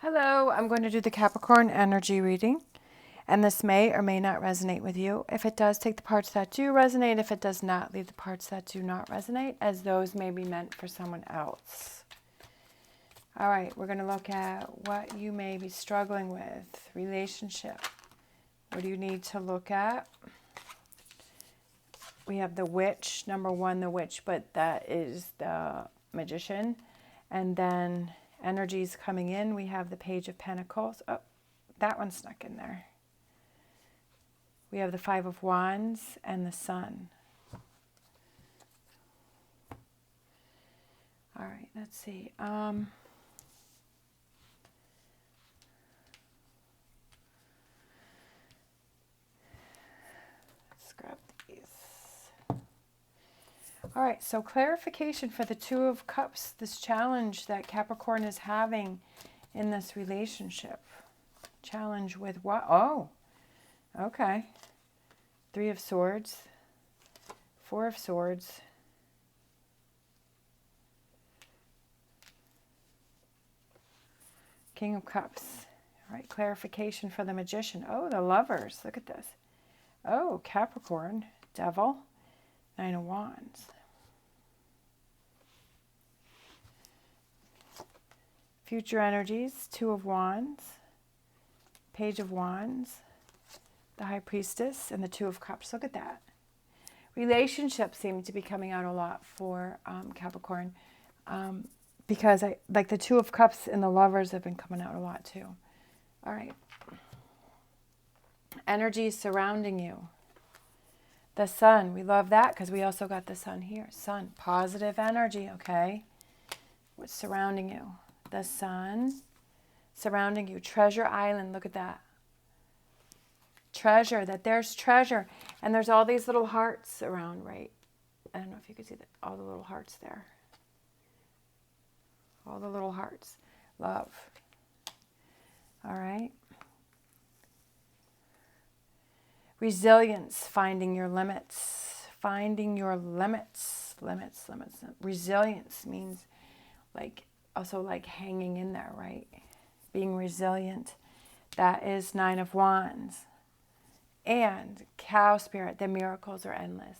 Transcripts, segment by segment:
Hello, I'm going to do the Capricorn energy reading, and this may or may not resonate with you. If it does, take the parts that do resonate. If it does not, leave the parts that do not resonate, as those may be meant for someone else. All right, we're going to look at what you may be struggling with. Relationship. What do you need to look at? We have the witch, number one, the witch, but that is the magician. And then energies coming in, we have the Page of Pentacles. Oh, that one snuck in there. We have the Five of Wands and the Sun. All right, let's see. Let's grab these. All right, so clarification for the Two of Cups, this challenge that Capricorn is having in this relationship. Challenge with what? Oh, okay. Three of Swords, Four of Swords, King of Cups. All right, clarification for the Magician. Oh, the Lovers. Look at this. Oh, Capricorn, Devil, Nine of Wands. Future energies, Two of Wands, Page of Wands, the High Priestess, and the Two of Cups. Look at that. Relationships seem to be coming out a lot for Capricorn because like the Two of Cups and the Lovers have been coming out a lot too. All right. Energies surrounding you. The Sun, we love that because we also got the Sun here. Sun, positive energy, okay? What's surrounding you? The Sun surrounding you. Treasure Island, look at that. Treasure, that there's treasure. And there's all these little hearts around, right? I don't know if you can see that. All the little hearts there. All the little hearts. Love. All right. Resilience, finding your limits. Finding your limits. Limits. Resilience means also like hanging in there, right? Being resilient. That is Nine of Wands. And Cow Spirit, the miracles are endless.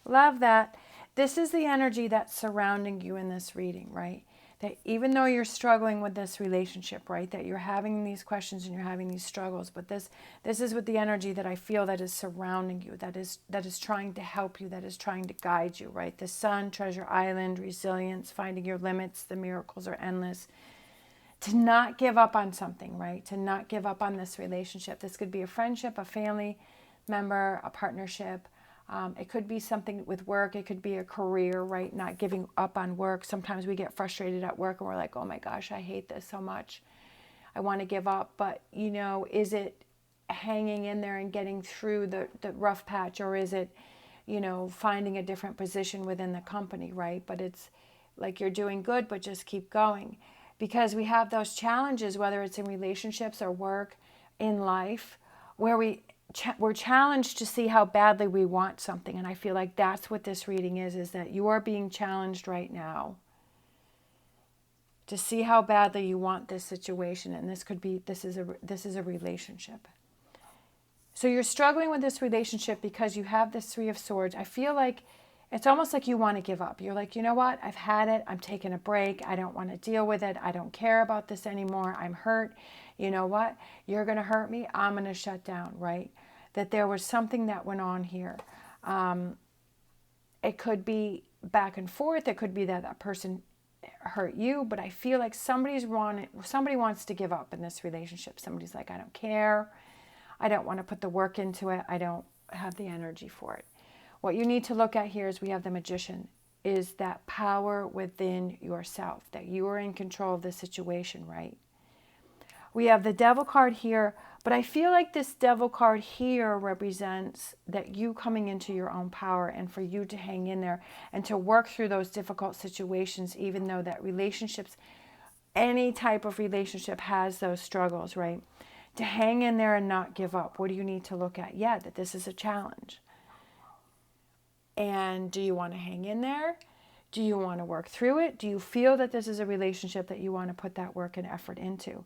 Love that. This is the energy that's surrounding you in this reading, right? That even though you're struggling with this relationship, right? That you're having these questions and you're having these struggles, but this is with the energy that I feel that is surrounding you, that is trying to help you, that is trying to guide you, right? The Sun, Treasure Island, resilience, finding your limits, the miracles are endless. To not give up on something, right? To not give up on this relationship. This could be a friendship, a family member, a partnership. It could be something with work. It could be a career, right? Not giving up on work. Sometimes we get frustrated at work and we're like, oh my gosh, I hate this so much. I want to give up. But, you know, is it hanging in there and getting through the rough patch, or is it, you know, finding a different position within the company, right? But it's like you're doing good, but just keep going. Because we have those challenges, whether it's in relationships or work, in life, where we're challenged to see how badly we want something. And I feel like that's what this reading is that you are being challenged right now to see how badly you want this situation. And this is a relationship. So you're struggling with this relationship because you have this Three of Swords. I feel like it's almost like you want to give up. You're like, you know what? I've had it. I'm taking a break. I don't want to deal with it. I don't care about this anymore. I'm hurt. You know what? You're going to hurt me. I'm going to shut down, right? That there was something that went on here. It could be back and forth. It could be that that person hurt you. But I feel like somebody wants to give up in this relationship. Somebody's like, I don't care. I don't want to put the work into it. I don't have the energy for it. What you need to look at here is we have the Magician, is that power within yourself, that you are in control of the situation, right? We have the Devil card here, but I feel like this Devil card here represents that you coming into your own power and for you to hang in there and to work through those difficult situations, even though that relationships, any type of relationship has those struggles, right? To hang in there and not give up. What do you need to look at? Yeah, that this is a challenge. And do you want to hang in there? Do you want to work through it? Do you feel that this is a relationship that you want to put that work and effort into?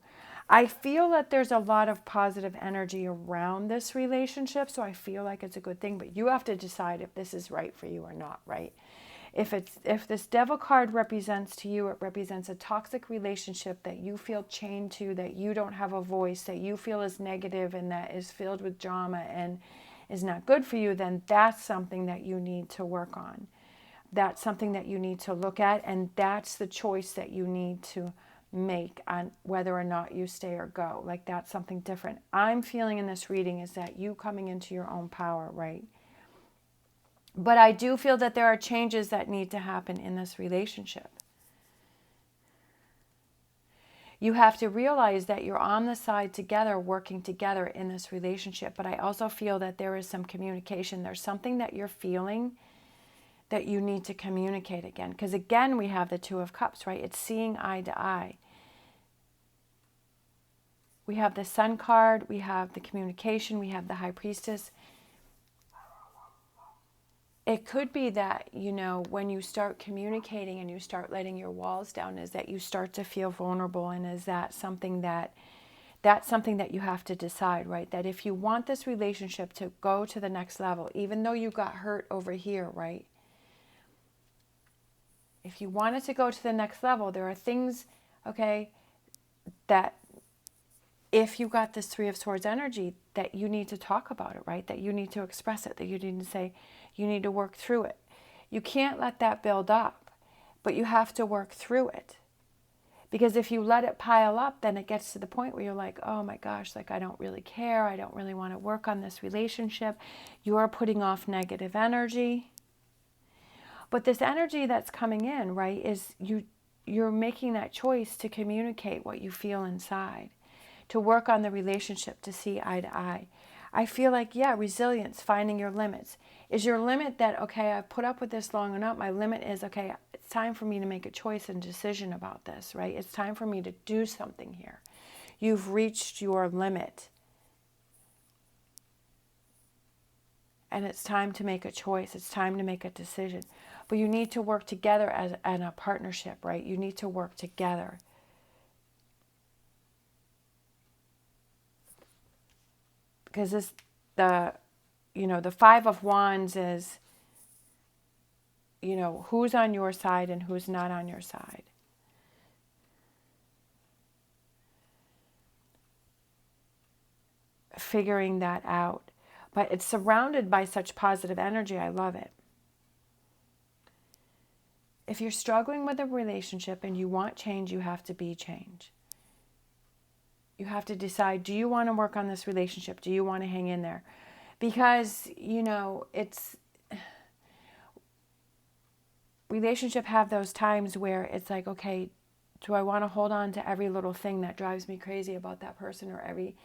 I feel that there's a lot of positive energy around this relationship, so I feel like it's a good thing, but you have to decide if this is right for you or not, right? If this devil card represents to you, it represents a toxic relationship that you feel chained to, that you don't have a voice, that you feel is negative and that is filled with drama and is not good for you, then that's something that you need to work on. That's something that you need to look at, and that's the choice that you need to make on whether or not you stay or go. Like, that's something different. I'm feeling in this reading is that you coming into your own power, right? But I do feel that there are changes that need to happen in this relationship. You have to realize that you're on the side together, working together in this relationship. But I also feel that there is some communication. There's something that you're feeling that you need to communicate again. Because again, we have the Two of Cups, right? It's seeing eye to eye. We have the Sun card, we have the communication, we have the High Priestess. It could be that, you know, when you start communicating and you start letting your walls down, is that you start to feel vulnerable, and is that something that that's something that you have to decide, right? That if you want this relationship to go to the next level, even though you got hurt over here, right? If you want it to go to the next level, there are things, okay, that if you got this Three of Swords energy, that you need to talk about it, right? That you need to express it, that you need to say, you need to work through it. You can't let that build up, but you have to work through it. Because if you let it pile up, then it gets to the point where you're like, oh my gosh, like I don't really care. I don't really want to work on this relationship. You're putting off negative energy. But this energy that's coming in, right, is you're making that choice to communicate what you feel inside, to work on the relationship, to see eye to eye. I feel like, yeah, resilience, finding your limits. Is your limit that, okay, I've put up with this long enough? My limit is, okay, it's time for me to make a choice and decision about this, right? It's time for me to do something here. You've reached your limit. And it's time to make a choice. It's time to make a decision. But you need to work together as in a partnership, right? You need to work together. Because the Five of Wands is, who's on your side and who's not on your side. Figuring that out. But it's surrounded by such positive energy. I love it. If you're struggling with a relationship and you want change, you have to be change. You have to decide, do you want to work on this relationship? Do you want to hang in there? Because, it's relationship have those times where it's like, okay, do I want to hold on to every little thing that drives me crazy about that person, or every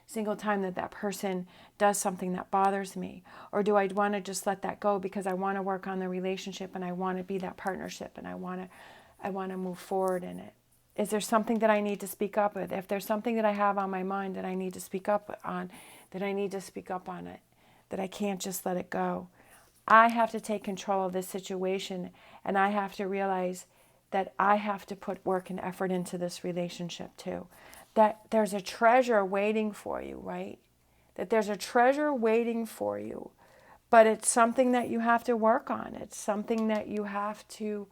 single time that person does something that bothers me? Or do I want to just let that go because I want to work on the relationship and I want to be that partnership and I want to move forward in it? Is there something that I need to speak up with? If there's something that I have on my mind that I need to speak up on, then I need to speak up on it, that I can't just let it go. I have to take control of this situation, and I have to realize that I have to put work and effort into this relationship too. That there's a treasure waiting for you, right? That there's a treasure waiting for you, but it's something that you have to work on. It's something that you have to,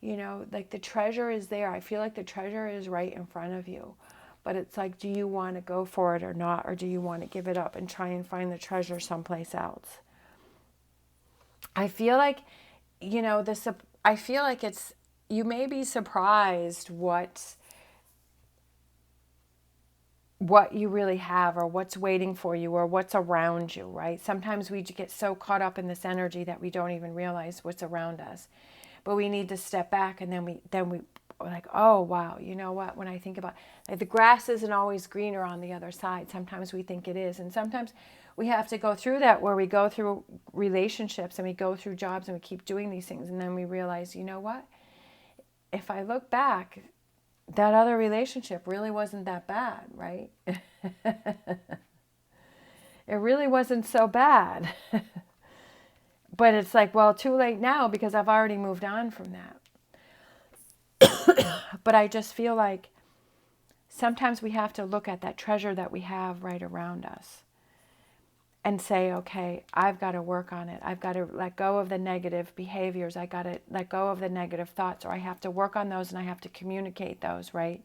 like the treasure is there. I feel like the treasure is right in front of you, but it's like, do you want to go for it or not? Or do you want to give it up and try and find the treasure someplace else? I feel like, I feel like you may be surprised what you really have, or what's waiting for you, or what's around you, right? Sometimes we get so caught up in this energy that we don't even realize what's around us. But we need to step back, and then we like, oh wow, you know what? When I think about, like, the grass isn't always greener on the other side. Sometimes we think it is, and sometimes we have to go through that, where we go through relationships and we go through jobs and we keep doing these things, and then we realize, you know what? If I look back, that other relationship really wasn't that bad, right? It really wasn't so bad. But it's like, well, too late now because I've already moved on from that. But I just feel like sometimes we have to look at that treasure that we have right around us and say, okay, I've got to work on it. I've got to let go of the negative behaviors. I got to let go of the negative thoughts, or I have to work on those and I have to communicate those, right?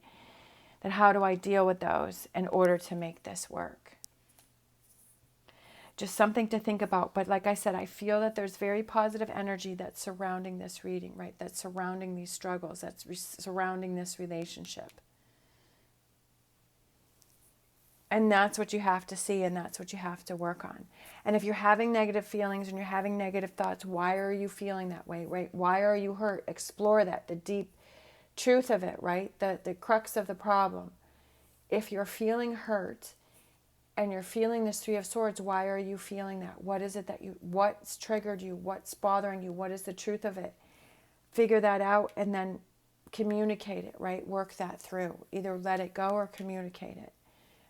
Then how do I deal with those in order to make this work? Just something to think about. But like I said, I feel that there's very positive energy that's surrounding this reading, right? That's surrounding these struggles, that's surrounding this relationship. And that's what you have to see, and that's what you have to work on. And if you're having negative feelings and you're having negative thoughts, why are you feeling that way, right? Why are you hurt? Explore that, the deep truth of it, right? The crux of the problem. If you're feeling hurt and you're feeling this Three of Swords, why are you feeling that? What is it what's triggered you? What's bothering you? What is the truth of it? Figure that out and then communicate it, right? Work that through. Either let it go or communicate it,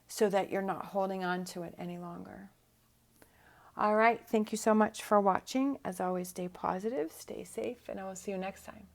so that you're not holding on to it any longer. All right. Thank you so much for watching. As always, stay positive, stay safe, and I will see you next time.